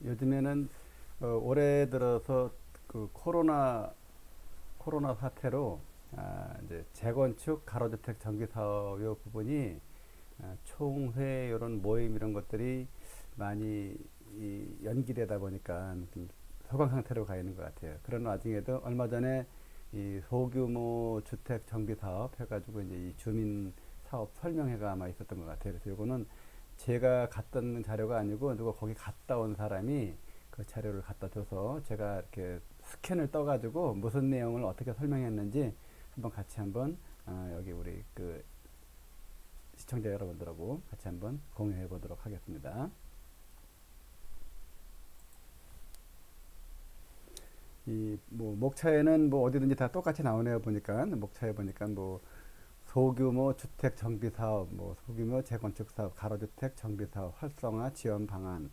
요즘에는 올해 들어서 그 코로나 사태로 이제 재건축 가로주택 정비 사업 요 부분이 총회 이런 모임 이런 것들이 많이 연기되다 보니까 좀 소강 상태로 가 있는 것 같아요. 그런 와중에도 얼마 전에 이 소규모 주택 정비 사업 해가지고 이제 이 주민 사업 설명회가 아마 있었던 것 같아요. 그래서 요거는 제가 갔던 자료가 아니고 누가 거기 갔다 온 사람이 그 자료를 갖다 줘서 제가 이렇게 스캔을 떠가지고 무슨 내용을 어떻게 설명했는지 한번 같이 한번 여기 우리 그 시청자 여러분들하고 같이 한번 공유해 보도록 하겠습니다. 이 뭐 목차에는 뭐 어디든지 다 똑같이 나오네요. 보니까 목차에 보니까 뭐 소규모 주택 정비 사업, 뭐 소규모 재건축 사업, 가로주택 정비 사업 활성화 지원 방안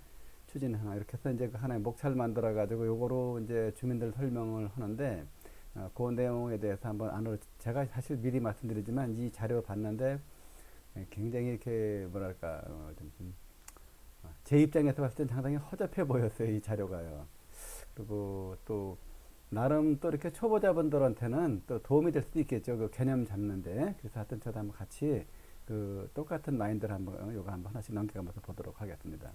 추진 하나 이렇게 해서 이제 그 하나의 목차를 만들어 가지고 요거로 이제 주민들 설명을 하는데 그 내용에 대해서 한번 안으로 제가 사실 미리 말씀드리지만 이 자료 봤는데 굉장히 이렇게 뭐랄까 제 입장에서 봤을 땐 상당히 허접해 보였어요. 이 자료가요. 그리고 또 나름 또 이렇게 초보자분들한테는 또 도움이 될 수도 있겠죠. 그 개념 잡는데. 그래서 하여튼 저도 한번 같이 그 똑같은 마인드를 한번 요거 한번 하나씩 넘겨가면서 보도록 하겠습니다.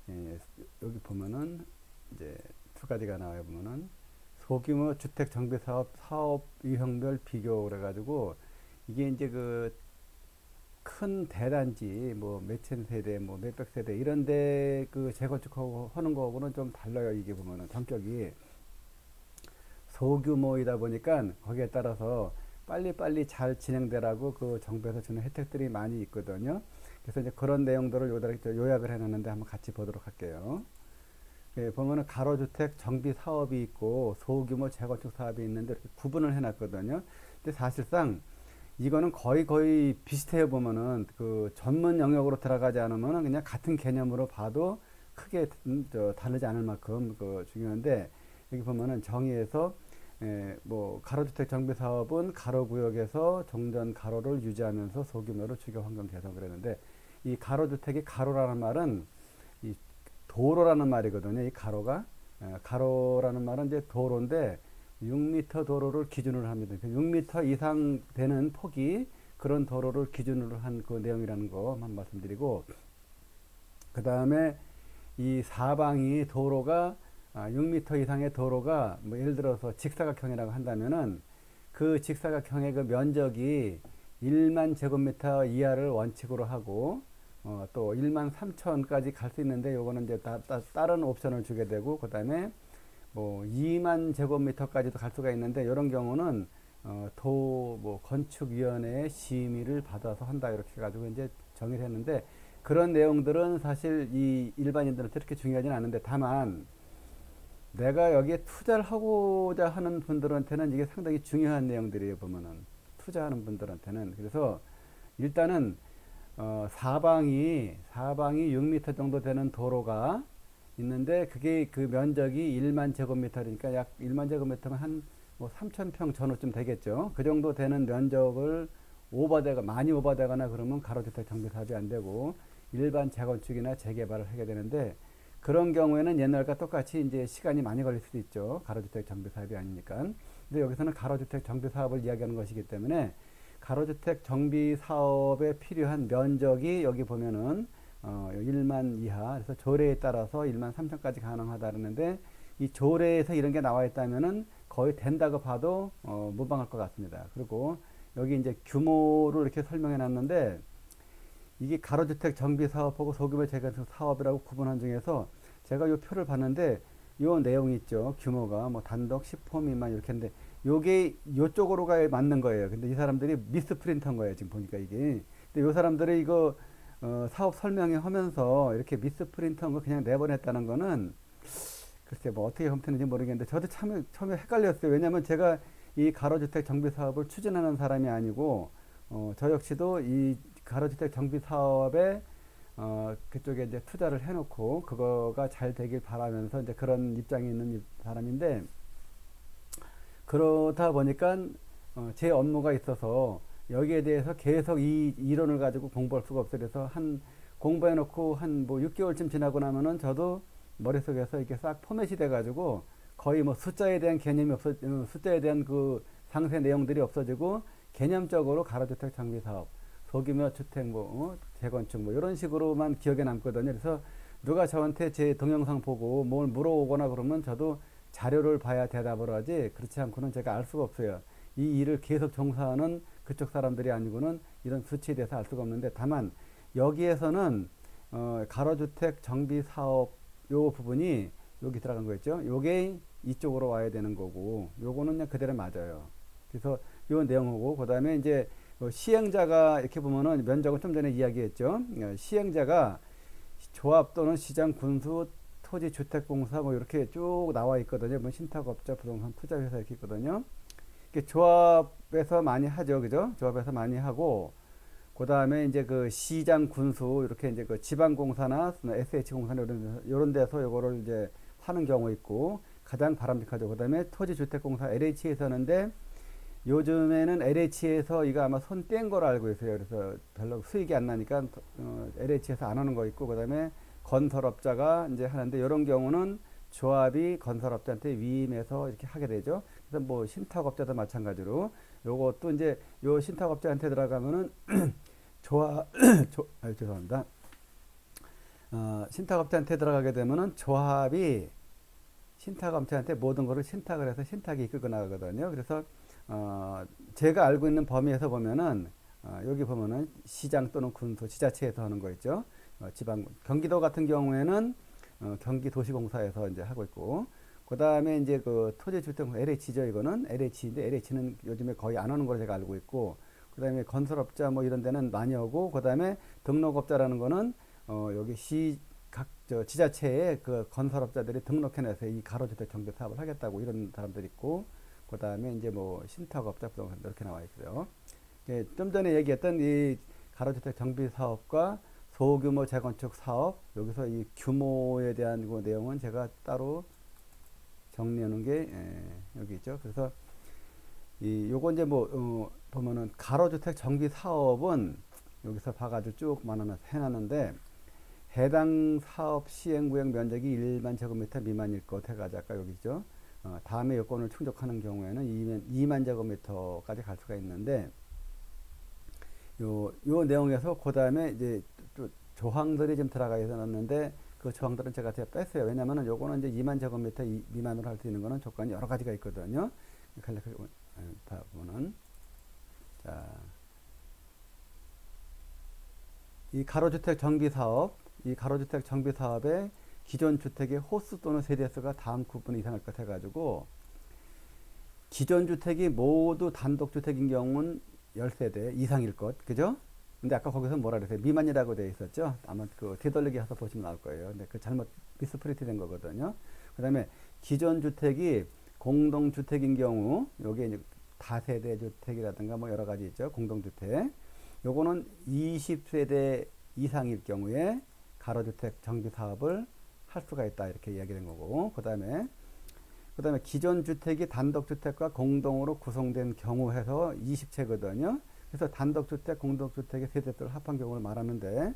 예, 여기 보면은 이제 두 가지가 나와요. 보면은 소규모 주택 정비 사업 유형별 비교 그래가지고 이게 이제 그 큰 대단지 뭐 몇천 세대 뭐 몇백 세대 이런데 그 재건축하고 하는 거하고는 좀 달라요. 이게 보면은 성격이 소규모이다 보니까 거기에 따라서 빨리빨리 잘 진행되라고 그 정부에서 주는 혜택들이 많이 있거든요. 그래서 이제 그런 내용들을 요약을 해놨는데 한번 같이 보도록 할게요. 예, 보면은 가로주택 정비 사업이 있고 소규모 재건축 사업이 있는데 이렇게 구분을 해놨거든요. 근데 사실상 이거는 거의 비슷해요. 보면은 그 전문 영역으로 들어가지 않으면 그냥 같은 개념으로 봐도 크게 다르지 않을 만큼 그 중요한데 여기 보면은 정의에서 뭐 가로주택 정비 사업은 가로구역에서 정전 가로를 유지하면서 소규모로 주거 환경 개선을 했는데 이 가로주택이 가로라는 말은 이 도로라는 말이거든요. 이 가로가 가로라는 말은 이제 도로인데 6m 도로를 기준으로 합니다. 6m 이상 되는 폭이 그런 도로를 기준으로 한 그 내용이라는 거만 말씀드리고 그 다음에 이 사방이 도로가 6m 이상의 도로가 뭐 예를 들어서 직사각형이라고 한다면은 그 직사각형의 그 면적이 1만 제곱미터 이하를 원칙으로 하고 또 1만 3천까지 갈 수 있는데 요거는 이제 다른 옵션을 주게 되고 그 다음에 뭐 2만 제곱미터까지도 갈 수가 있는데 이런 경우는 뭐 건축위원회의 심의를 받아서 한다 이렇게 해가지고 이제 정의를 했는데 그런 내용들은 사실 이 일반인들한테 그렇게 중요하지는 않은데 다만 내가 여기에 투자를 하고자 하는 분들한테는 이게 상당히 중요한 내용들이에요. 보면은 투자하는 분들한테는 그래서 일단은 사방이 6m 정도 되는 도로가 있는데 그게 그 면적이 1만 제곱미터니까 약 1만 제곱미터면 한 뭐 3,000평 전후쯤 되겠죠. 그 정도 되는 면적을 많이 오버되거나 그러면 가로주택 정비 사업이 안 되고 일반 재건축이나 재개발을 하게 되는데 그런 경우에는 옛날과 똑같이 이제 시간이 많이 걸릴 수도 있죠. 가로주택 정비 사업이 아니니까. 근데 여기서는 가로주택 정비 사업을 이야기하는 것이기 때문에 가로주택 정비 사업에 필요한 면적이 여기 보면은 1만 이하 그래서 조례에 따라서 1만 3천까지 가능하다 그러는데 이 조례에서 이런 게 나와 있다면은 거의 된다고 봐도 무방할 것 같습니다. 그리고 여기 이제 규모를 이렇게 설명해 놨는데 이게 가로주택 정비 사업하고 소규모 재건축 사업이라고 구분한 중에서 제가 이 표를 봤는데 요 내용이 있죠. 규모가 뭐 단독 10호 미만 이렇게 했는데 요게 요쪽으로 가 맞는 거예요. 근데 이 사람들이 미스프린트한 거예요. 지금 보니까 이게. 근데 요 사람들이 이거 사업 설명회 하면서 이렇게 미스프린트한 거 그냥 내보냈다는 거는 글쎄 뭐 어떻게 검토했는지 모르겠는데 저도 참 처음에 헷갈렸어요. 왜냐하면 제가 이 가로주택 정비 사업을 추진하는 사람이 아니고 저 역시도 이 가로주택 정비 사업에 그쪽에 이제 투자를 해놓고 그거가 잘 되길 바라면서 이제 그런 입장에 있는 사람인데 그러다 보니까 제 업무가 있어서 여기에 대해서 계속 이 이론을 가지고 공부할 수가 없어요. 그래서 한 공부해 놓고 한 뭐 6개월쯤 지나고 나면은 저도 머릿속에서 이렇게 싹 포맷이 돼 가지고 거의 뭐 숫자에 대한 개념이 숫자에 대한 그 상세 내용들이 없어지고 개념적으로 가로주택 정비 사업, 소규모 주택 재건축 이런 식으로만 기억에 남거든요. 그래서 누가 저한테 제 동영상 보고 뭘 물어오거나 그러면 저도 자료를 봐야 대답을 하지, 그렇지 않고는 제가 알 수가 없어요. 이 일을 계속 종사하는 그쪽 사람들이 아니고는 이런 수치에 대해서 알 수가 없는데, 다만 여기에서는 가로주택 정비 사업 요 부분이 여기 들어간 거 있죠. 요게 이쪽으로 와야 되는 거고, 요거는 그냥 그대로 맞아요. 그래서 요 내용하고, 그 다음에 이제 시행자가 이렇게 보면은 면적은 좀 전에 이야기했죠. 시행자가 조합 또는 시장 군수 토지 주택공사 이렇게 쭉 나와 있거든요. 뭐 신탁업자 부동산 투자회사 이렇게 있거든요. 조합에서 많이 하죠, 그죠? 조합에서 많이 하고, 그 다음에 이제 그 시장 군수 이렇게 이제 그 지방공사나 SH공사나 이런 데서 요거를 이제 하는 경우 있고, 가장 바람직하죠. 그 다음에 토지주택공사 LH에서 하는데, 요즘에는 LH에서 이거 아마 손 뗀 거로 알고 있어요. 그래서 별로 수익이 안 나니까 LH에서 안 하는 거 있고, 그 다음에 건설업자가 이제 하는데, 이런 경우는 조합이 건설업자한테 위임해서 이렇게 하게 되죠. 그래서 뭐 신탁업자도 마찬가지로 요것도 이제 요 신탁업자한테 들어가면은 죄송합니다. 신탁업자한테 들어가게 되면은 조합이 신탁업자한테 모든 거를 신탁을 해서 신탁이 이끌고 나가거든요. 그래서 제가 알고 있는 범위에서 보면은 여기 보면은 시장 또는 군수 지자체에서 하는 거 있죠. 지방 경기도 같은 경우에는 경기도시공사에서 이제 하고 있고, 그 다음에 이제 그 토지주택 LH죠. 이거는 LH인데 LH는 요즘에 거의 안 하는 걸로 제가 알고 있고, 그 다음에 건설업자 이런 데는 많이 하고, 그 다음에 등록업자라는 거는 여기 각 지자체에 그 건설업자들이 등록해내서 이 가로주택 정비 사업을 하겠다고 이런 사람들이 있고, 그 다음에 이제 뭐 신탁업자 부동산 이렇게 나와 있어요. 좀 전에 얘기했던 이 가로주택 정비 사업과 소규모 재건축 사업, 여기서 이 규모에 대한 그 내용은 제가 따로 정리해 놓은 게 여기 있죠. 그래서 요거 이제 보면은 가로주택 정비 사업은 여기서 봐가지고 쭉 해놨는데, 해당 사업 시행 구역 면적이 1만 제곱미터 미만일 것 해가지고 아까 여기 있죠. 다음에 요건을 충족하는 경우에는 2만 제곱미터까지 갈 수가 있는데, 요 내용에서 그 다음에 이제 또 조항들이 좀 들어가 있었는데, 그 조항들은 제가 뺐어요. 왜냐면은 요거는 이제 2만 제곱미터 미만으로 할 수 있는 거는 조건이 여러 가지가 있거든요. 보면은, 자, 이 가로주택 정비 사업, 이 가로주택 정비 사업에 기존 주택의 호수 또는 세대수가 다음 구분 이상일 것 해가지고, 기존 주택이 모두 단독주택인 경우는 10세대 이상일 것, 그죠? 근데 아까 거기서 뭐라 그랬어요? 미만이라고 되어 있었죠? 아마 그 뒤돌리기 해서 보시면 나올 거예요. 근데 그 잘못 미스프린트 된 거거든요. 그 다음에 기존 주택이 공동주택인 경우, 요게 이제 다세대 주택이라든가 여러 가지 있죠. 공동주택. 요거는 20세대 이상일 경우에 가로주택 정비 사업을 할 수가 있다. 이렇게 이야기된 거고. 그 다음에 기존 주택이 단독주택과 공동으로 구성된 경우 해서 20채거든요. 그래서 단독주택, 공동주택의 세대수를 합한 경우를 말하는데,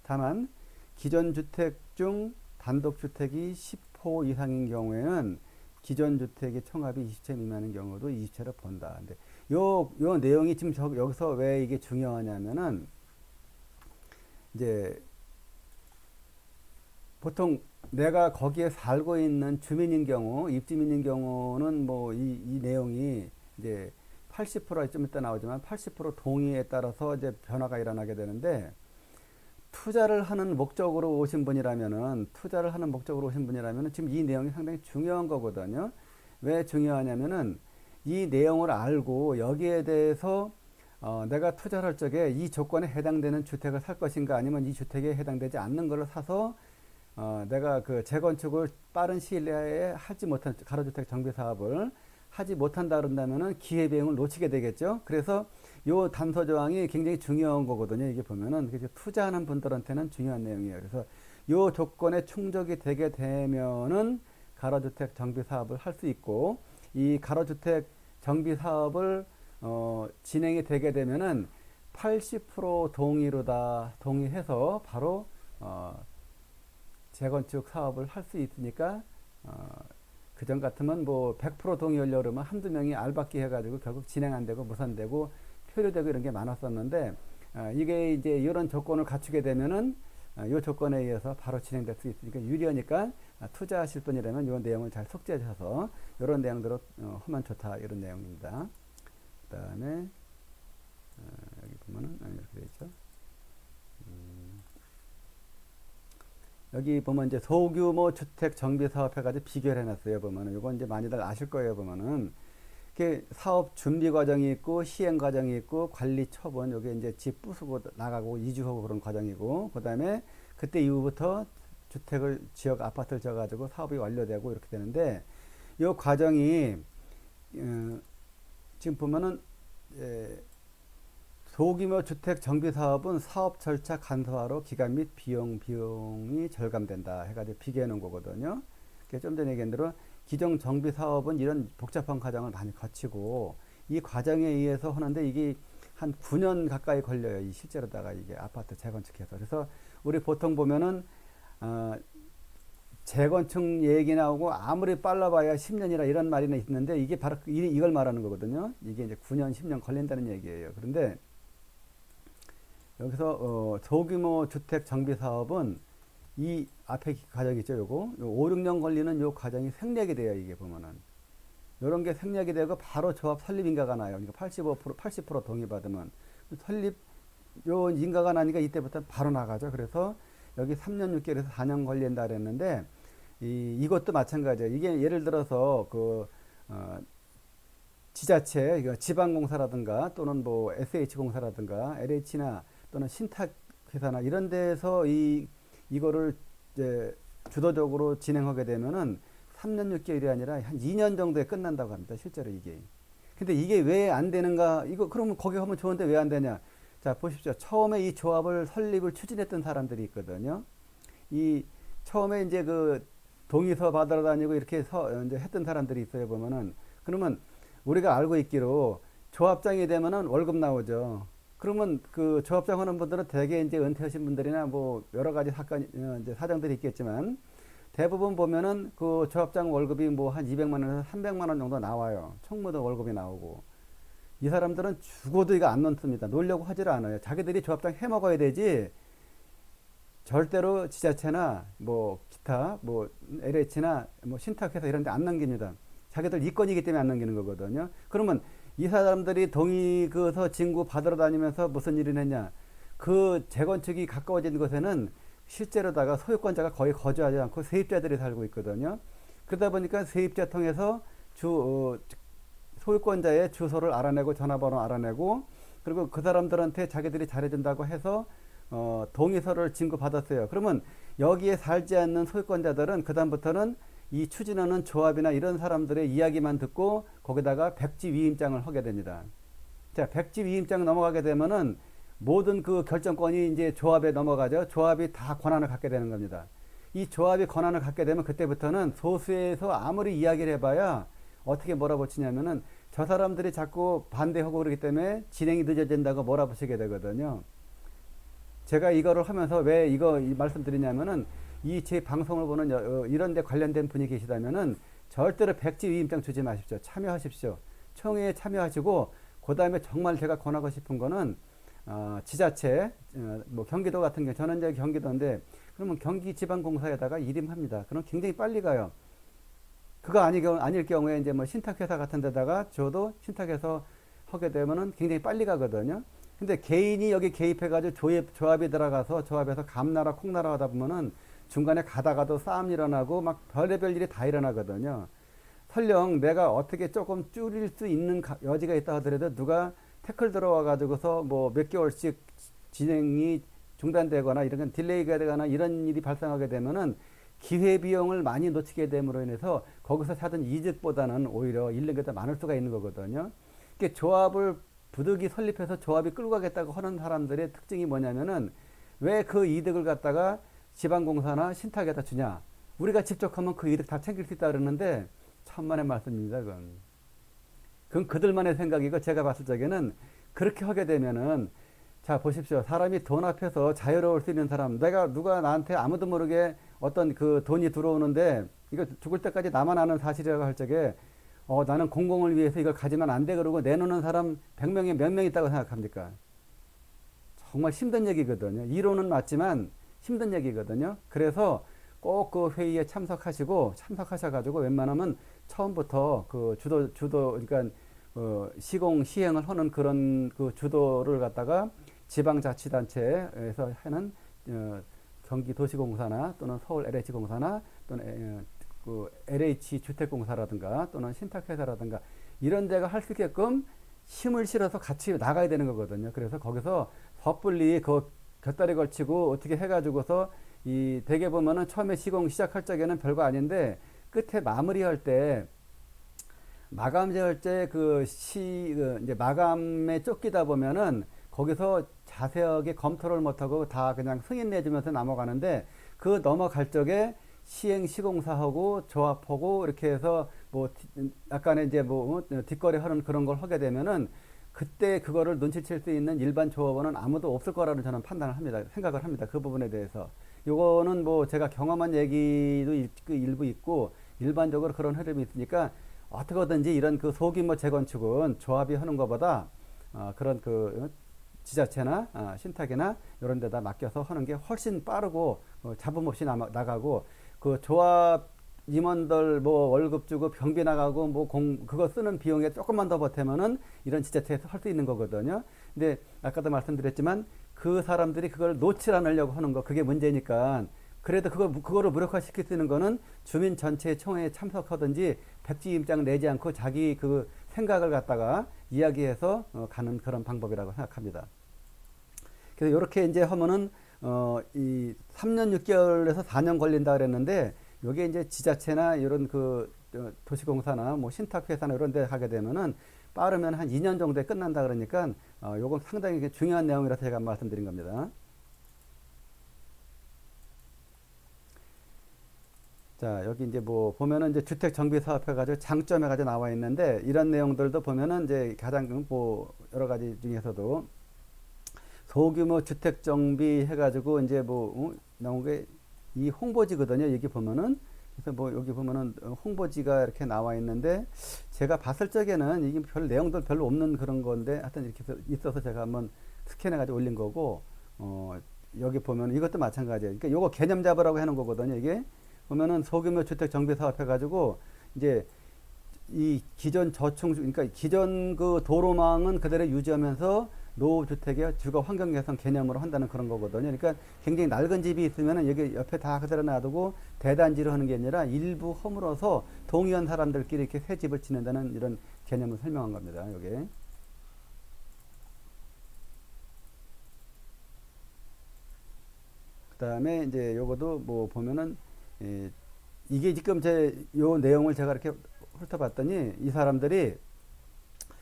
다만 기존 주택 중 단독주택이 10호 이상인 경우에는 기존 주택의 총합이 20채 미만인 경우도 20채를 본다. 근데 요 내용이 지금 여기서 왜 이게 중요하냐면은, 이제 보통 내가 거기에 살고 있는 주민인 경우, 입주민인 경우는 이 내용이 이제 80% 좀 이따 나오지만 80% 동의에 따라서 이제 변화가 일어나게 되는데, 투자를 하는 목적으로 오신 분이라면은 지금 이 내용이 상당히 중요한 거거든요. 왜 중요하냐면은, 이 내용을 알고 여기에 대해서 내가 투자를 할 적에 이 조건에 해당되는 주택을 살 것인가, 아니면 이 주택에 해당되지 않는 걸 사서 내가 그 재건축을 빠른 시일 내에 하지 못한 가로주택 정비 사업을 하지 못한다 그런다면은 기회비용을 놓치게 되겠죠. 그래서 요 단서 조항이 굉장히 중요한 거거든요. 이게 보면은 투자하는 분들한테는 중요한 내용이에요. 그래서 요 조건에 충족이 되게 되면은 가로주택 정비 사업을 할 수 있고, 이 가로주택 정비 사업을 진행이 되게 되면은 80% 동의해서 바로 재건축 사업을 할 수 있으니까 그전 같으면 뭐 100% 동의하려고 그러면 한두 명이 알박기 해가지고 결국 진행 안 되고 무산되고 표류되고 이런 게 많았었는데 이게 이제 이런 조건을 갖추게 되면은 이 조건에 의해서 바로 진행될 수 있으니까 유리하니까 투자하실 분이라면 이 내용을 잘 숙지하셔서 이런 내용대로 하면 좋다 이런 내용입니다. 그 다음에 여기 보면은 이렇게 되어 있죠. 여기 보면 이제 소규모 주택 정비 사업 해가지고 비교를 해놨어요. 보면은 이건 이제 많이들 아실 거예요. 보면은 이렇게 사업 준비 과정이 있고 시행 과정이 있고 관리 처분 요게 이제 집 부수고 나가고 이주하고 그런 과정이고 그 다음에 그때 이후부터 주택을 지역 아파트를 지어가지고 사업이 완료되고 이렇게 되는데 이 과정이 지금 보면은 소규모 주택 정비 사업은 사업 절차 간소화로 기간 및 비용이 절감된다 해가지고 비교해 놓은 거거든요. 좀 전에 얘기한 대로 기존 정비 사업은 이런 복잡한 과정을 많이 거치고 이 과정에 의해서 하는데 이게 한 9년 가까이 걸려요. 이 실제로다가 이게 아파트 재건축해서. 그래서 우리 보통 보면은 재건축 얘기 나오고 아무리 빨라봐야 10년이라 이런 말이 있는데 이게 바로 이걸 말하는 거거든요. 이게 이제 9년, 10년 걸린다는 얘기예요. 그런데 여기서 소규모 주택 정비 사업은 이 앞에 과정이 있죠. 요거 5, 6년 걸리는 요 과정이 생략이 돼요. 이게 보면은 요런 게 생략이 되고 바로 조합 설립 인가가 나요. 그러니까 80% 동의받으면 설립 요 인가가 나니까 이때부터 바로 나가죠. 그래서 여기 3년 6개월에서 4년 걸린다 그랬는데 이것도 마찬가지예요. 이게 예를 들어서 지자체 지방공사라든가 또는 뭐 SH공사라든가 LH나 또는 신탁회사나 이런 데서 이거를 이제 주도적으로 진행하게 되면은 3년 6개월이 아니라 한 2년 정도에 끝난다고 합니다. 실제로 이게. 근데 이게 왜 안 되는가? 이거 그러면 거기 하면 좋은데 왜 안 되냐? 자, 보십시오. 처음에 이 조합을 설립을 추진했던 사람들이 있거든요. 이 처음에 이제 그 동의서 받으러 다니고 이렇게 이제 했던 사람들이 있어요. 보면은 그러면 우리가 알고 있기로 조합장이 되면은 월급 나오죠. 그러면 그 조합장 하는 분들은 대개 이제 은퇴하신 분들이나 뭐 여러 가지 사건 이제 사정들이 있겠지만 대부분 보면은 그 조합장 월급이 뭐 한 200만 원에서 300만 원 정도 나와요. 총무도 월급이 나오고 이 사람들은 죽어도 이거 안 넣습니다. 놀려고 하지를 않아요. 자기들이 조합장 해 먹어야 되지 절대로 지자체나 뭐 기타 뭐 LH나 뭐 신탁회사 이런 데 안 넘깁니다. 자기들 이권이기 때문에 안 넘기는 거거든요. 그러면 이 사람들이 동의서 진구 받으러 다니면서 무슨 일을 했냐? 그 재건축이 가까워진 곳에는 실제로다가 소유권자가 거의 거주하지 않고 세입자들이 살고 있거든요. 그러다 보니까 세입자 통해서 소유권자의 주소를 알아내고 전화번호 알아내고 그리고 그 사람들한테 자기들이 잘해준다고 해서 동의서를 진구받았어요. 그러면 여기에 살지 않는 소유권자들은 그다음부터는 이 추진하는 조합이나 이런 사람들의 이야기만 듣고 거기다가 백지 위임장을 하게 됩니다. 자, 백지 위임장 넘어가게 되면은 모든 그 결정권이 이제 조합에 넘어가죠. 조합이 다 권한을 갖게 되는 겁니다. 이 조합이 권한을 갖게 되면 그때부터는 소수에서 아무리 이야기를 해봐야 어떻게 몰아붙이냐면은 저 사람들이 자꾸 반대하고 그러기 때문에 진행이 늦어진다고 몰아붙이게 되거든요. 제가 이거를 하면서 왜 이거 말씀드리냐면은 이 제 방송을 보는 이런 데 관련된 분이 계시다면은 절대로 백지 위임장 주지 마십시오. 참여하십시오. 총회에 참여하시고 그 다음에 정말 제가 권하고 싶은 거는 지자체 뭐 경기도 같은 경우 저는 이제 경기도인데 그러면 경기지방공사에다가 일임합니다. 그럼 굉장히 빨리 가요. 그거 아닐 경우에 이제 뭐 신탁회사 같은 데다가 저도 신탁해서 하게 되면은 굉장히 빨리 가거든요. 근데 개인이 여기 개입해가지고 조합이 들어가서 조합에서 감나라 콩나라 하다 보면은 중간에 가다가도 싸움 일어나고 막 별의별 일이 다 일어나거든요. 설령 내가 어떻게 조금 줄일 수 있는 여지가 있다 하더라도 누가 태클 들어와가지고서 뭐 몇 개월씩 진행이 중단되거나 이런 건 딜레이가 되거나 이런 일이 발생하게 되면은 기회비용을 많이 놓치게 됨으로 인해서 거기서 찾은 이득보다는 오히려 잃는 게 더 많을 수가 있는 거거든요. 그러니까 조합을 부득이 설립해서 조합이 끌고 가겠다고 하는 사람들의 특징이 뭐냐면은 왜 그 이득을 갖다가 지방공사나 신탁에다 주냐? 우리가 직접 하면 그 이득 다 챙길 수 있다 그러는데 천만의 말씀입니다. 그건 그들만의 생각이고 제가 봤을 적에는 그렇게 하게 되면은 자, 보십시오. 사람이 돈 앞에서 자유로울 수 있는 사람, 누가 나한테 아무도 모르게 어떤 그 돈이 들어오는데, 이거 죽을 때까지 나만 아는 사실이라고 할 적에, 나는 공공을 위해서 이걸 가지면 안 돼. 그러고 내놓는 사람 100명에 몇 명 있다고 생각합니까? 정말 힘든 얘기거든요. 이론은 맞지만 힘든 얘기거든요. 그래서 꼭 그 회의에 참석하셔가지고 웬만하면 처음부터 그 그러니까 시공 시행을 하는 그런 그 주도를 갖다가 지방자치단체에서 하는 경기도시공사나 또는 서울 LH공사나 또는 그 LH 주택공사라든가 또는 신탁회사라든가 이런 데가 할 수 있게끔 힘을 실어서 같이 나가야 되는 거거든요. 그래서 거기서 섣불리 그 곁다리 걸치고 어떻게 해가지고서 이 대개 보면은 처음에 시공 시작할 적에는 별거 아닌데 끝에 마무리할 때 마감할 때 이제 마감에 쫓기다 보면은 거기서 자세하게 검토를 못하고 다 그냥 승인 내주면서 넘어가는데 그 넘어갈 적에 시행 시공사하고 조합하고 이렇게 해서 뭐 약간의 이제 뭐 뒷거래 하는 그런 걸 하게 되면은 그때 그거를 눈치챌 수 있는 일반 조합원은 아무도 없을 거라는 저는 판단을 합니다. 생각을 합니다. 그 부분에 대해서. 요거는 뭐 제가 경험한 얘기도 일부 있고 일반적으로 그런 흐름이 있으니까 어떻게든지 이런 그 소규모 재건축은 조합이 하는 것보다 그런 그 지자체나 신탁이나 이런 데다 맡겨서 하는 게 훨씬 빠르고 잡음 없이 나가고 그 조합 임원들 뭐 월급 주고 경비 나가고 뭐 그거 쓰는 비용에 조금만 더 보태면은 이런 지자체에서 할 수 있는 거거든요. 근데 아까도 말씀드렸지만 그 사람들이 그걸 놓지 않으려고 하는 거 그게 문제니까 그래도 그거를 무력화시킬 수 있는 거는 주민 전체 총회에 참석하든지 백지 입장 내지 않고 자기 그 생각을 갖다가 이야기해서 가는 그런 방법이라고 생각합니다. 그래서 이렇게 이제 하면은 이 3년 6개월에서 4년 걸린다 그랬는데 요게 이제 지자체나 이런 그 도시공사나 뭐 신탁회사나 이런 데 하게 되면은 빠르면 한 2년 정도에 끝난다 그러니까 요건 상당히 중요한 내용이라서 제가 말씀드린 겁니다. 자, 여기 이제 뭐 보면은 이제 주택 정비 사업 해가지고 장점 해가지고 나와 있는데 이런 내용들도 보면은 이제 가장 뭐 여러 가지 중에서도 소규모 주택 정비 해가지고 이제 뭐 나온 게 이 홍보지거든요. 여기 보면은 그래서 뭐 여기 보면은 홍보지가 이렇게 나와 있는데 제가 봤을 적에는 이게 별 내용들 별로 없는 그런 건데 하여튼 이렇게 있어서 제가 한번 스캔해가지고 올린 거고 여기 보면 이것도 마찬가지예요. 그러니까 요거 개념 잡으라고 해놓은 거거든요. 이게 보면은 소규모 주택 정비 사업 해가지고 이제 이 기존 그러니까 기존 그 도로망은 그대로 유지하면서 노후주택의 주거 환경 개선 개념으로 한다는 그런 거거든요. 그러니까 굉장히 낡은 집이 있으면은 여기 옆에 다 그대로 놔두고 대단지로 하는 게 아니라 일부 허물어서 동의한 사람들끼리 이렇게 새 집을 짓는다는 이런 개념을 설명한 겁니다. 여기. 그 다음에 이제 요거도 뭐 보면은 이게 지금 요 내용을 제가 이렇게 훑어봤더니 이 사람들이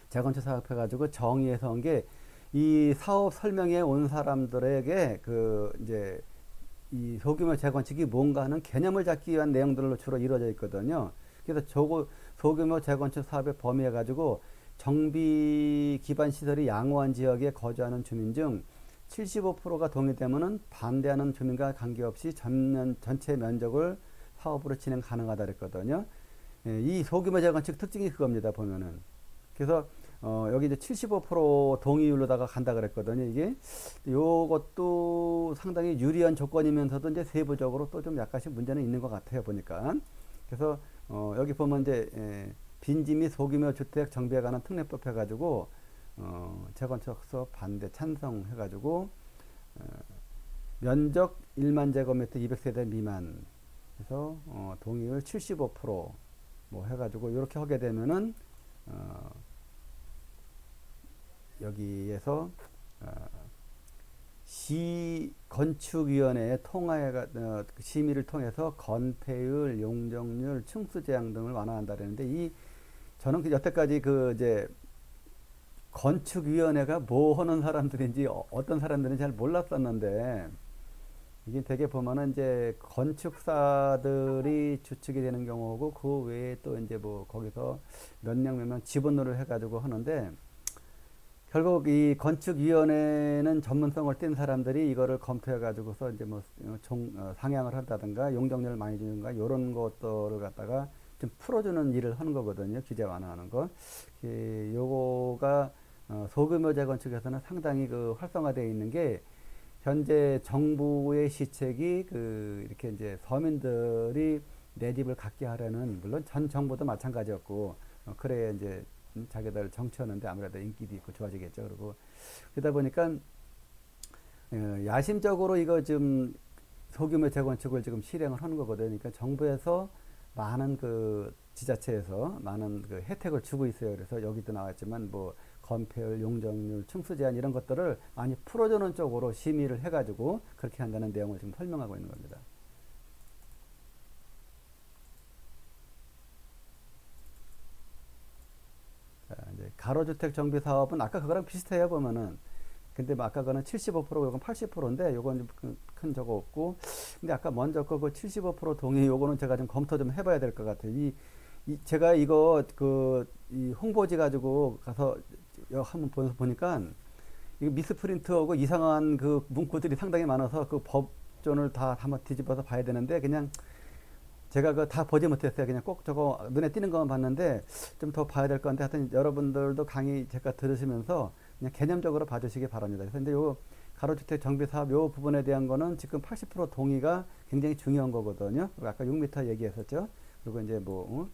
재건축 사업 해가지고 정의해서 한 게 이 사업 설명에 온 사람들에게 그 이제 이 소규모 재건축이 뭔가 하는 개념을 잡기 위한 내용들로 주로 이루어져 있거든요. 그래서 소규모 재건축 사업의 범위해 가지고 정비 기반 시설이 양호한 지역에 거주하는 주민 중 75%가 동의되면은 반대하는 주민과 관계없이 전체 면적을 사업으로 진행 가능하다 그랬거든요. 이 소규모 재건축 특징이 그겁니다. 보면은. 그래서 여기 이제 75% 동의율로다가 간다 그랬거든요. 이게 요것도 상당히 유리한 조건이면서도 이제 세부적으로 또 좀 약간씩 문제는 있는 것 같아요. 보니까. 그래서 여기 보면 이제 빈지 및 소규모 주택 정비에 관한 특례법 해가지고 재건축 사업 반대 찬성 해가지고 면적 1만 제곱미터 200세대 미만 그래서 동의율 75%뭐 해가지고 이렇게 하게 되면은 여기에서 시 건축위원회의 통화가 심의를 통해서 건폐율, 용적률, 층수 제한 등을 완화한다는데 저는 여태까지 그 이제 건축위원회가 뭐 하는 사람들인지 어떤 사람들인지 잘 몰랐었는데 이게 되게 보면은 이제 건축사들이 주축이 되는 경우고 그 외에 또 이제 뭐 거기서 몇 명 집원으로 해가지고 하는데 결국 이 건축위원회는 전문성을 띈 사람들이 이거를 검토해 가지고서 이제 뭐 상향을 한다든가 용적률을 많이 주는가 이런 것들을 갖다가 좀 풀어주는 일을 하는 거거든요. 규제 완화하는 거. 요거가 소규모 재건축에서는 상당히 그 활성화되어 있는 게 현재 정부의 시책이 그 이렇게 이제 서민들이 내 집을 갖게 하려는, 물론 전 정부도 마찬가지였고 그래 이제 자기들 정치하는데 아무래도 인기도 있고 좋아지겠죠. 그리고 그러다 보니까 야심적으로 이거 지금 소규모 재건축을 지금 실행을 하는 거거든요. 그러니까 정부에서 많은 그 지자체에서 많은 그 혜택을 주고 있어요. 그래서 여기도 나왔지만 뭐 건폐율, 용적률, 층수 제한 이런 것들을 많이 풀어주는 쪽으로 심의를 해가지고 그렇게 한다는 내용을 지금 설명하고 있는 겁니다. 자, 이제 가로주택 정비 사업은 아까 그거랑 비슷해요 보면은. 근데 뭐 아까 거는 75%, 요건 80%인데 요건 큰 저거 없고. 근데 아까 먼저 거그 75% 동의 요거는 제가 좀 검토 좀 해봐야 될 것 같아요. 제가 이거 이 홍보지 가지고 가서 한번 보니까 이 미스프린트하고 이상한 그 문구들이 상당히 많아서 그 법전을 다 한번 뒤집어서 봐야 되는데 그냥 제가 그 다 보지 못했어요. 그냥 꼭 저거 눈에 띄는 것만 봤는데 좀 더 봐야 될 건데 하여튼 여러분들도 강의 제가 들으시면서 그냥 개념적으로 봐주시기 바랍니다. 그래서 근데 요 가로주택 정비 사업 요 부분에 대한 거는 지금 80% 동의가 굉장히 중요한 거거든요. 아까 6m 얘기했었죠. 그리고 이제 뭐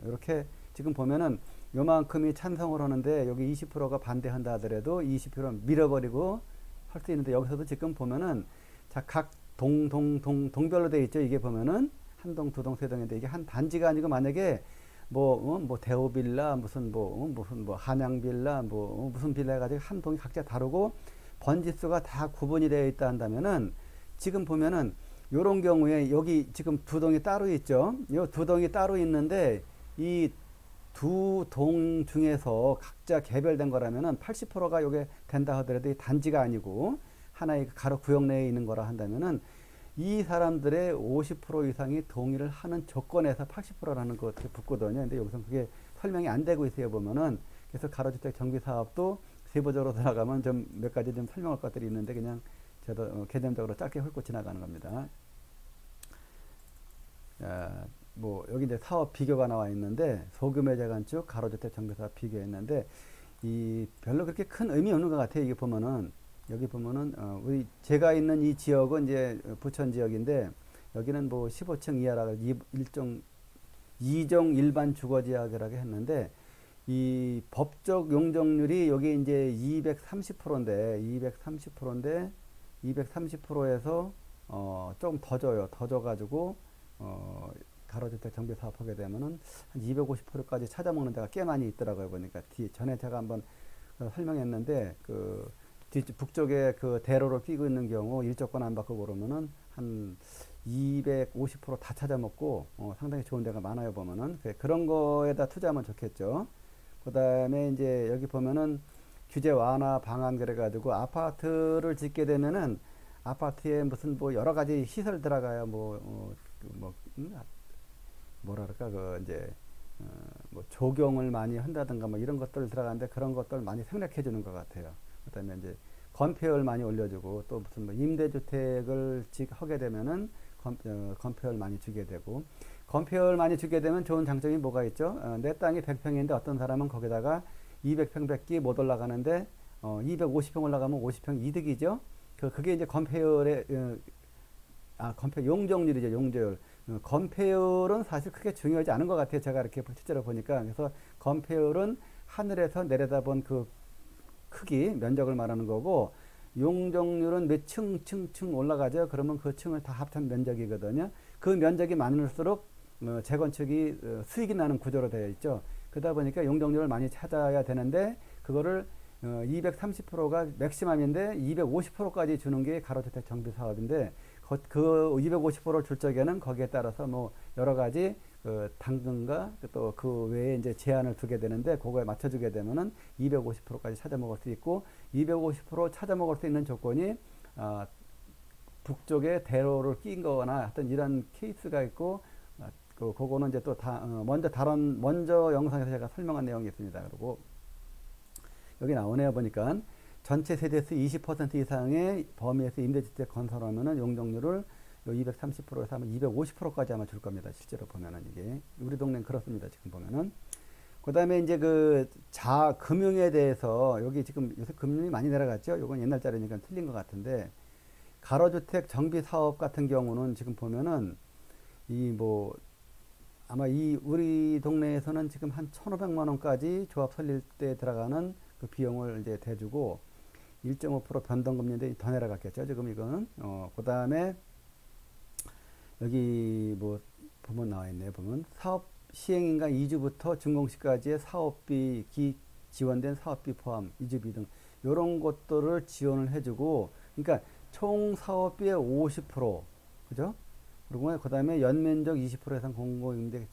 이렇게 지금 보면은 요만큼이 찬성을 하는데 여기 20%가 반대한다 하더라도 20% 밀어버리고 할 수 있는데 여기서도 지금 보면은 자, 각 동별로 돼 있죠. 이게 보면은 한 동, 두 동, 세 동인데 이게 한 단지가 아니고 만약에 뭐 대우빌라 무슨 뭐 한양빌라 무슨 빌라 해가지고 한 동이 각자 다르고 번지수가 다 구분이 되어 있다 한다면은 지금 보면은 요런 경우에 여기 지금 두 동이 따로 있죠. 요 두 동이 따로 있는데 이 두 동 중에서 각자 개별된 거라면은 80%가 요게 된다 하더라도 이 단지가 아니고 하나의 가로 구역 내에 있는 거라 한다면은 이 사람들의 50% 이상이 동의를 하는 조건에서 80%라는 것이 붙거든요. 근데 여기서 그게 설명이 안 되고 있어요, 보면은. 그래서 가로주택 정비 사업도 세부적으로 들어가면 좀 몇 가지 좀 설명할 것들이 있는데 그냥 저도 개념적으로 짧게 훑고 지나가는 겁니다. 뭐 여기 이제 사업 비교가 나와 있는데 소규모 재건축, 가로주택 정비 사업 비교했는데 이 별로 그렇게 큰 의미 없는 것 같아요. 이게 보면은 여기 보면은 우리 제가 있는 이 지역은 이제 부천 지역인데 여기는 뭐 15층 이하라 일종 2종 일반 주거 지역이라고 했는데 이 법적 용적률이 여기 이제 230%인데 230%에서 조금 더 줘요. 더 줘가지고 가로주택 정비 사업하게 되면은 한 250%까지 찾아먹는 데가 꽤 많이 있더라고요. 보니까 전에 제가 한번 설명했는데 북쪽에 그 대로를 끼고 있는 경우 일조권 안 받고 그러면은 한 250%다 찾아먹고 상당히 좋은 데가 많아요. 보면은 그런 거에다 투자하면 좋겠죠. 그 다음에 이제 여기 보면은 규제 완화 방안 그래가지고 아파트를 짓게 되면은 아파트에 무슨 뭐 여러 가지 시설 들어가요. 뭐랄까 그 이제 뭐 조경을 많이 한다든가 뭐 이런 것들 들어가는데 그런 것들 많이 생략해 주는 것 같아요. 그다음에 이제 건폐율 많이 올려주고 또 무슨 뭐 임대주택을 하게 되면은 건폐율 많이 주게 되고 건폐율 많이 주게 되면 좋은 장점이 뭐가 있죠? 내 땅이 100평인데 어떤 사람은 거기다가 200평 뱉기 못 올라가는데 250평 올라가면 50평 이득이죠. 그게 이제 건폐율의 건폐 용적률이죠. 용적률. 건폐율은 사실 크게 중요하지 않은 것 같아요. 제가 이렇게 실제로 보니까. 그래서 건폐율은 하늘에서 내려다본 그 크기, 면적을 말하는 거고 용적률은 몇 층 올라가죠. 그러면 그 층을 다 합한 면적이거든요. 그 면적이 많을수록 재건축이 수익이 나는 구조로 되어 있죠. 그러다 보니까 용적률을 많이 찾아야 되는데 그거를 230%가 맥시멈인데 250%까지 주는 게 가로주택 정비 사업인데 그 250%를 줄 적에는 거기에 따라서 뭐 여러 가지 당근과 또 그 외에 이제 제한을 두게 되는데 그거에 맞춰주게 되면은 250%까지 찾아 먹을 수 있고 250% 찾아 먹을 수 있는 조건이 북쪽에 대로를 낀 거나 하여튼 이런 케이스가 있고 그거는 이제 또 먼저 영상에서 제가 설명한 내용이 있습니다. 그리고 여기 나오네요. 보니까 전체 세대수 20% 이상의 범위에서 임대주택 건설하면은 용적률을 요 230%에서 아마 250%까지 아마 줄 겁니다. 실제로 보면은 이게 우리 동네는 그렇습니다. 지금 보면은. 그다음에 이제 금융에 대해서 여기 지금 요새 금융이 많이 내려갔죠. 요건 옛날 자료니까 틀린 것 같은데 가로주택 정비 사업 같은 경우는 지금 보면은 아마 우리 동네에서는 지금 한 1,500만 원까지 조합 설립 때 들어가는 그 비용을 이제 대주고 1.5% 변동금리인데 더 내려갔겠죠. 지금 이거는 그다음에 여기 보면 나와 있네요. 보면 사업 시행인가 2주부터 준공시까지의 사업비 지원된 사업비 포함 2주비 등 이런 것들을 지원을 해주고 그러니까 총 사업비의 50% 그죠? 그리고 그다음에 연면적 20% 이상 공공임대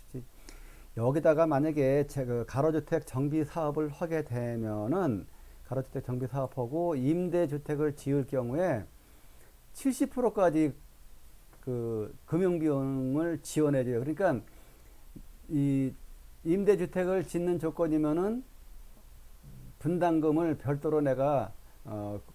여기다가 만약에 가로주택 정비 사업을 하게 되면은 가로주택 정비 사업하고 임대주택을 지을 경우에 70%까지 그 금융비용을 지원해줘요. 그러니까 이 임대주택을 짓는 조건이면은 분담금을 별도로 내가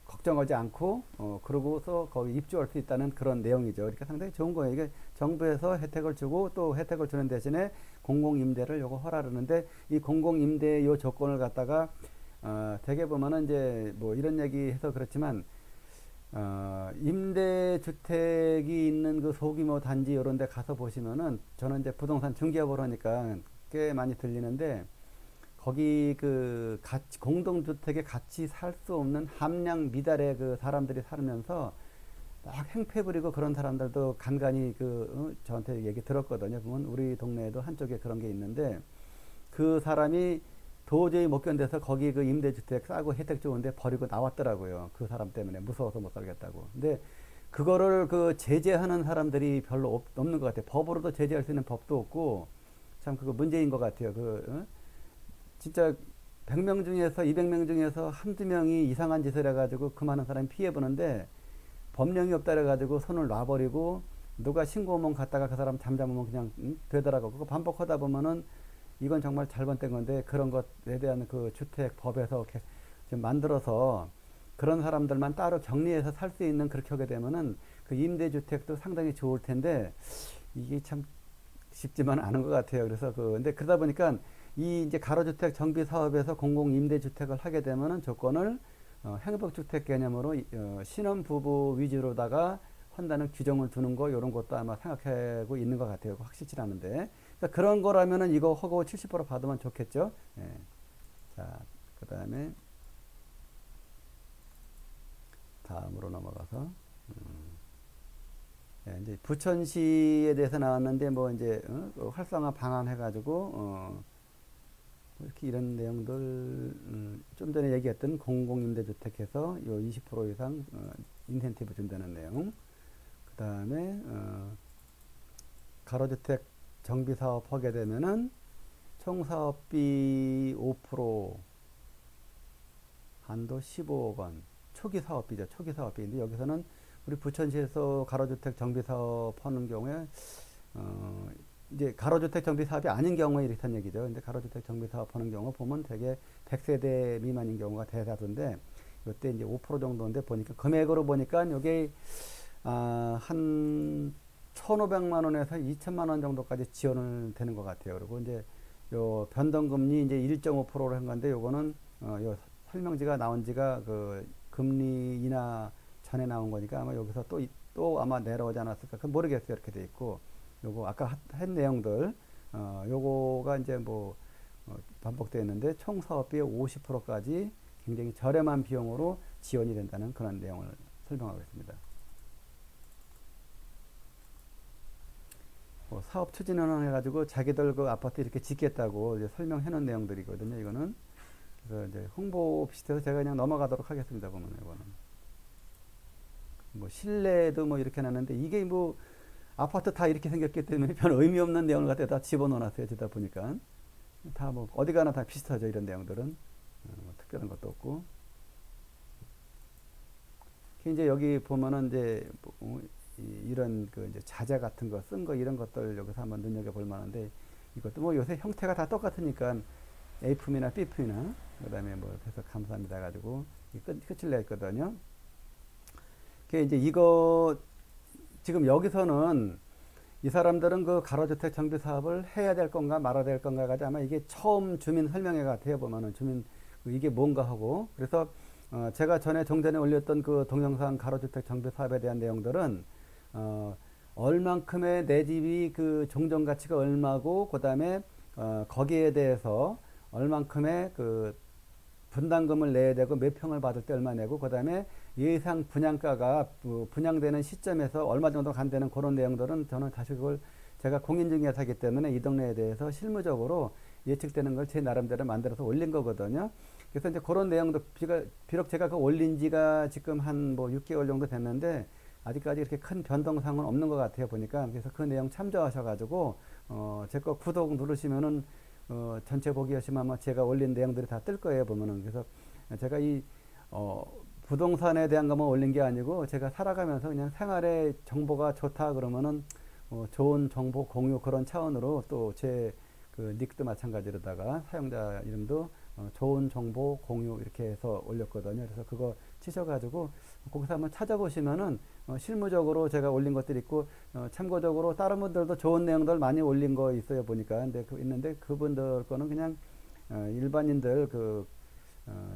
걱정하지 않고 그러고서 거기 입주할 수 있다는 그런 내용이죠. 그러니까 상당히 좋은 거예요. 이게 정부에서 혜택을 주고 또 혜택을 주는 대신에 공공임대를 요거 허락하는데 이 공공임대 요 조건을 갖다가 대개 보면은 이제 이런 얘기 해서 그렇지만 임대주택이 있는 그 소규모 단지 이런 데 가서 보시면은 저는 이제 부동산 중개업을 하니까 꽤 많이 들리는데 거기 공동주택에 같이 살 수 없는 함량 미달의 그 사람들이 살면서 막 행패 부리고 그런 사람들도 간간히 저한테 얘기 들었거든요. 보면 우리 동네에도 한쪽에 그런 게 있는데 그 사람이 도저히 못 견뎌서 거기 그 임대주택 싸고 혜택 좋은데 버리고 나왔더라고요. 그 사람 때문에 무서워서 못 살겠다고. 근데 그거를 제재하는 사람들이 별로 없는 것 같아요. 법으로도 제재할 수 있는 법도 없고 참 그거 문제인 것 같아요. 진짜 100명 중에서 200명 중에서 한두 명이 이상한 짓을 해가지고 그 많은 사람이 피해보는데 법령이 없다 그래가지고 손을 놔버리고 누가 신고하면 갔다가 그 사람 잠잠하면 그냥 되더라고. 그거 반복하다 보면은 이건 정말 잘못된 건데 그런 것에 대한 그 주택법에서 이렇게 좀 만들어서 그런 사람들만 따로 격리해서 살 수 있는 그렇게 하게 되면은 그 임대주택도 상당히 좋을 텐데 이게 참 쉽지만 않은 것 같아요. 그래서 근데 그러다 보니까 이 이제 가로주택 정비 사업에서 공공임대주택을 하게 되면은 조건을 행복주택 개념으로 신혼부부 위주로다가 한다는 규정을 두는 거 이런 것도 아마 생각하고 있는 것 같아요. 확실치 않은데 그런 거라면은 이거 허고 70% 받으면 좋겠죠. 예. 자, 그 다음에 다음으로 넘어가서 예, 이제 부천시에 대해서 나왔는데 이제 활성화 방안 해가지고 이렇게 이런 내용들 좀 전에 얘기했던 공공임대주택에서 요 20% 이상 인센티브 준다는 내용. 그 다음에 가로주택 정비사업 하게 되면은 총 사업비 5% 한도 15억 원. 초기 사업비죠. 초기 사업비인데 여기서는 우리 부천시에서 가로주택 정비사업 하는 경우에 이제 가로주택 정비 사업이 아닌 경우에 이렇다는 얘기죠. 근데 가로주택 정비 사업 하는 경우 보면 되게 100세대 미만인 경우가 대다수인데 이때 이제 5% 정도인데 보니까 금액으로 보니까 여기 한 1,500만 원에서 2천만 원 정도까지 지원을 되는 것 같아요. 그리고 이제 요 변동금리 이제 1.5%로 한 건데 요거는 요 설명지가 나온 지가 그 금리 인하 전에 나온 거니까 아마 여기서 또 아마 내려오지 않았을까. 그 모르겠어요. 이렇게 돼 있고. 요거 아까 한 내용들 요거가 이제 반복되어 있는데 총 사업비의 50%까지 굉장히 저렴한 비용으로 지원이 된다는 그런 내용을 설명하고 있습니다. 사업 추진을 해가지고 자기들 그 아파트 이렇게 짓겠다고 이제 설명해 놓은 내용들이거든요. 이거는 그래서 이제 홍보 비슷해서 제가 그냥 넘어가도록 하겠습니다. 보면 이거는 실내도 이렇게 해놨는데 이게 아파트 다 이렇게 생겼기 때문에 별 의미 없는 내용을 갖다 다 집어넣어놨어요. 지다 보니까 다 어디 가나 다 비슷하죠. 이런 내용들은 특별한 것도 없고. 이제 여기 보면은 이제 이런 이제 자재 같은 거 쓴 거 이런 것들 여기서 한번 눈여겨 볼 만한데 이것도 요새 형태가 다 똑같으니까 A품이나 B품이나 그다음에 뭐 해서 감사합니다 가지고 끝을 냈거든요. 이제 이거 지금 여기서는 이 사람들은 그 가로주택 정비 사업을 해야 될 건가 말아야 될 건가 가지고 아마 이게 처음 주민 설명회 같아요. 보면은 주민 이게 뭔가 하고 그래서 제가 전에 종전에 올렸던 그 동영상 가로주택 정비 사업에 대한 내용들은 얼만큼의 내 집이 그 종전 가치가 얼마고 그다음에 거기에 대해서 얼만큼의 그 분담금을 내야 되고 몇 평을 받을 때 얼마 내고 그다음에 예상 분양가가 분양되는 시점에서 얼마 정도 간다는 그런 내용들은 저는 다시 그걸 제가 공인중개사이기 때문에 이 동네에 대해서 실무적으로 예측되는 걸 제 나름대로 만들어서 올린 거거든요. 그래서 이제 그런 내용도 비록 제가 그 올린 지가 지금 한 뭐 6개월 정도 됐는데 아직까지 이렇게 큰 변동사항은 없는 것 같아요 보니까. 그래서 그 내용 참조하셔가지고 제 거 구독 누르시면은 전체 보기 하시면 아마 제가 올린 내용들이 다 뜰 거예요 보면은. 그래서 제가 이 부동산에 대한 것만 올린 게 아니고 제가 살아가면서 그냥 생활의 정보가 좋다 그러면은 좋은 정보 공유 그런 차원으로 또 제 그 닉도 마찬가지로다가 사용자 이름도 좋은 정보 공유 이렇게 해서 올렸거든요. 그래서 그거 치셔가지고 거기서 한번 찾아보시면은 실무적으로 제가 올린 것들이 있고 참고적으로 다른 분들도 좋은 내용들 많이 올린 거 있어요 보니까. 근데 있는데 그분들 거는 그냥 일반인들 그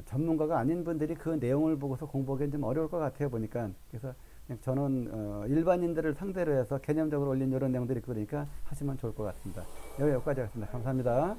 전문가가 아닌 분들이 그 내용을 보고서 공부하기는 좀 어려울 것 같아요 보니까. 그래서 그냥 저는 일반인들을 상대로 해서 개념적으로 올린 이런 내용들이 있고 그러니까 하시면 좋을 것 같습니다. 여기까지 하겠습니다. 감사합니다.